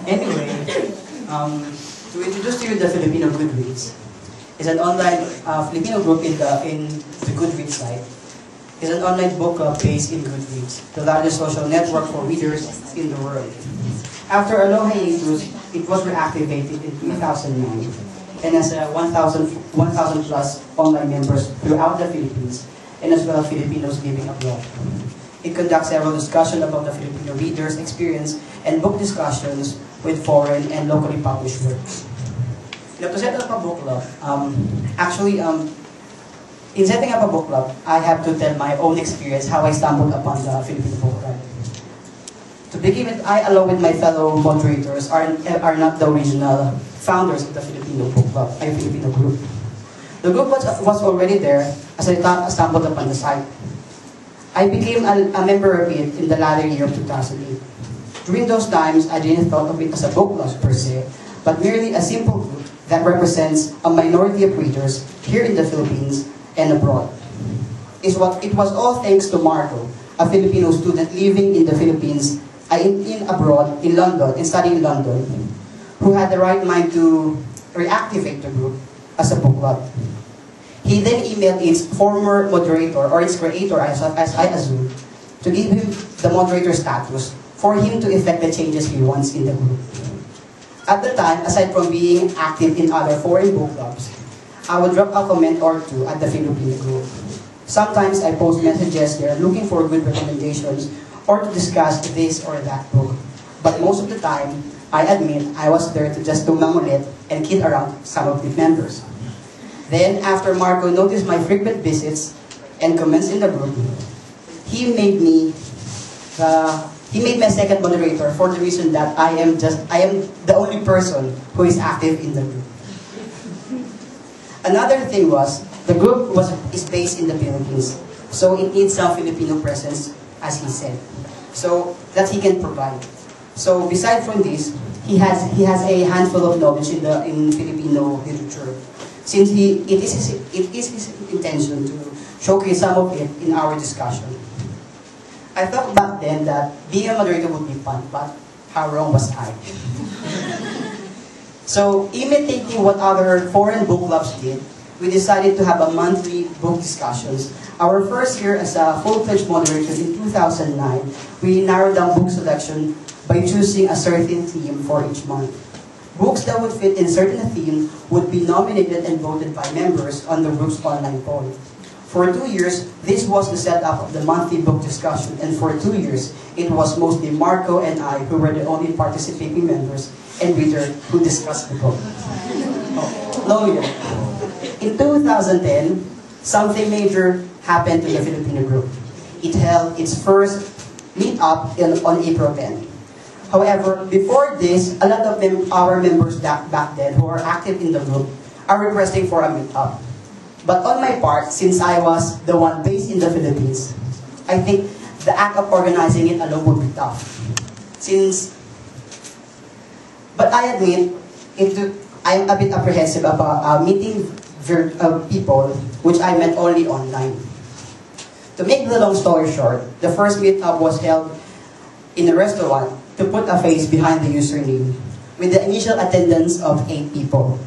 Anyway, to introduce to you the Filipino Goodreads, is an online Filipino group in the Goodreads site. It's an online book club based in Goodreads, the largest social network for readers in the world. After a long hiatus, it was reactivated in 2009 and has 1,000 plus online members throughout the Philippines and as well as Filipinos living abroad. It conducts several discussions about the Filipino readers' experience and book discussions with foreign and locally published works. Now, to set up a book club, in setting up a book club, I have to tell my own experience how I stumbled upon the Filipino book club. To begin with, I, along with my fellow moderators, are not the original founders of the Filipino book club, a Filipino group. The group was already there as I stumbled upon the site. I became a member of it in the latter year of 2008. During those times, I didn't thought of it as a book club per se, but merely a simple group that represents a minority of readers here in the Philippines and abroad. It was all thanks to Marco, a Filipino student living in the Philippines, abroad in London, and studying in London, who had the right mind to reactivate the group as a book club. He then emailed its former moderator, or its creator as I assume, to give him the moderator status for him to effect the changes he wants in the group. At the time, aside from being active in other foreign book clubs, I would drop a comment or two at the Filipino group. Sometimes I post messages there looking for good recommendations or to discuss this or that book. But most of the time, I admit I was there to mangulit and kid around some of the members. Then, after Marco noticed my frequent visits and comments in the group, he made me a second moderator for the reason that I am the only person who is active in the group. Another thing was, the group is based in the Philippines, so it needs some Filipino presence, as he said, so that he can provide. So, beside from this, he has a handful of knowledge in Filipino literature, since it is his intention to showcase some of it in our discussion. I thought back then that being a moderator would be fun, but how wrong was I? So, imitating what other foreign book clubs did, we decided to have a monthly book discussions. Our first year as a full-fledged moderator in 2009, we narrowed down book selection by choosing a certain theme for each month. Books that would fit in certain theme would be nominated and voted by members on the group's online poll. For 2 years, this was the setup of the monthly book discussion, and for 2 years, it was mostly Marco and I who were the only participating members and reader who discussed the book. In 2010, something major happened to the Filipino group. It held its first meet-up on April 10. However, before this, a lot of our members back then who are active in the group are requesting for a meet-up. But on my part, since I was the one based in the Philippines, I think the act of organizing it alone would be tough. But I admit, I'm a bit apprehensive about meeting people, which I met only online. To make the long story short, the first meet-up was held in a restaurant to put a face behind the username, with the initial attendance of 8 people.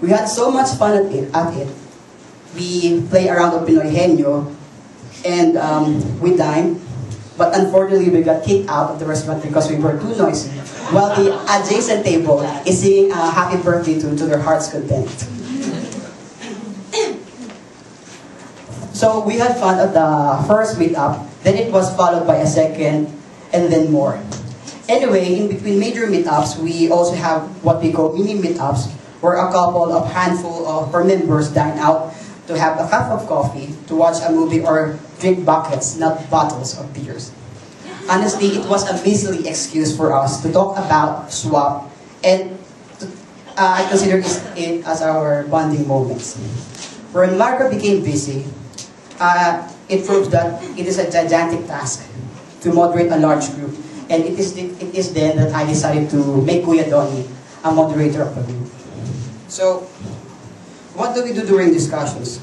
We had so much fun at it. We played around with Pinoy Henyo, and we dined, but unfortunately we got kicked out of the restaurant because we were too noisy, while the adjacent table is singing a happy birthday to their heart's content. So we had fun at the first meet-up, then it was followed by a second, and then more. Anyway, in between major meetups, we also have what we call mini meetups, where a couple of handful of our members dine out to have a cup of coffee, to watch a movie, or drink buckets, not bottles of beers. Honestly, it was a measly excuse for us to talk about swap, and I consider it as our bonding moments. When Marco became busy, it proves that it is a gigantic task to moderate a large group. And it is then that I decided to make Kuya Donnie a moderator of the group. So, what do we do during discussions?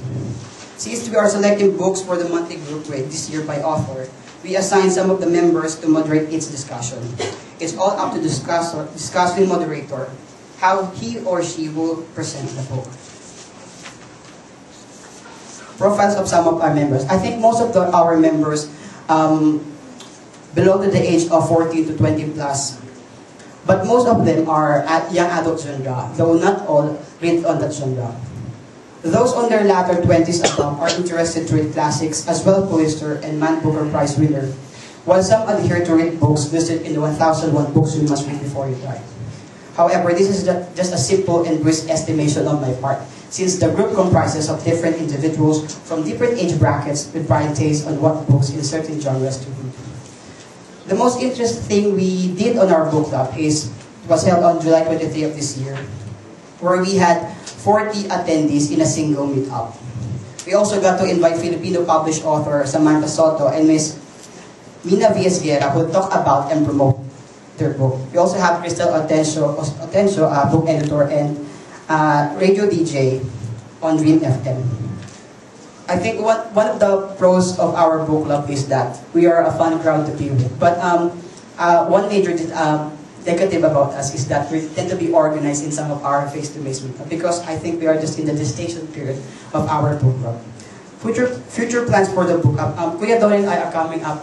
Since we are selecting books for the monthly group read this year by author, we assign some of the members to moderate its discussion. It's all up to discussing moderator how he or she will present the book. Profiles of some of our members. I think most of our members belong to the age of 14 to 20 plus. But most of them are at young adult genre, though not all read on that genre. Those on their latter 20s above are interested to read classics as well as Pulitzer and Man Booker Prize winner, while some adhere to read books listed in the 1001 books you must read before you die. However, this is just a simple and brisk estimation on my part, since the group comprises of different individuals from different age brackets with varied tastes on what books in certain genres to read. The most interesting thing we did on our book club was held on July 23 of this year, where we had 40 attendees in a single meetup. We also got to invite Filipino published author Samantha Soto and Ms. Mina Viesguera, who talk about and promote their book. We also have Crystal Atencio, book editor and radio DJ on Dream FM. I think one of the pros of our book club is that we are a fun crowd to be with. But one major negative about us is that we tend to be organized in some of our face-to-face meetup, because I think we are just in the gestation period of our book club. Future plans for the book club. Kuya Don and I are coming up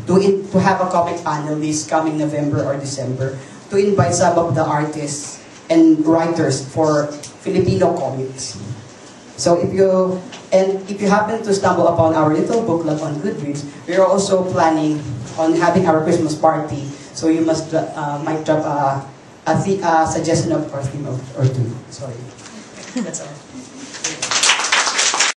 to have a comic panel this coming November or December to invite some of the artists and writers for Filipino comics. So if you happen to stumble upon our little book club on Goodreads, we are also planning on having our Christmas party. So you might drop a suggestion of or theme or two. Sorry, that's all.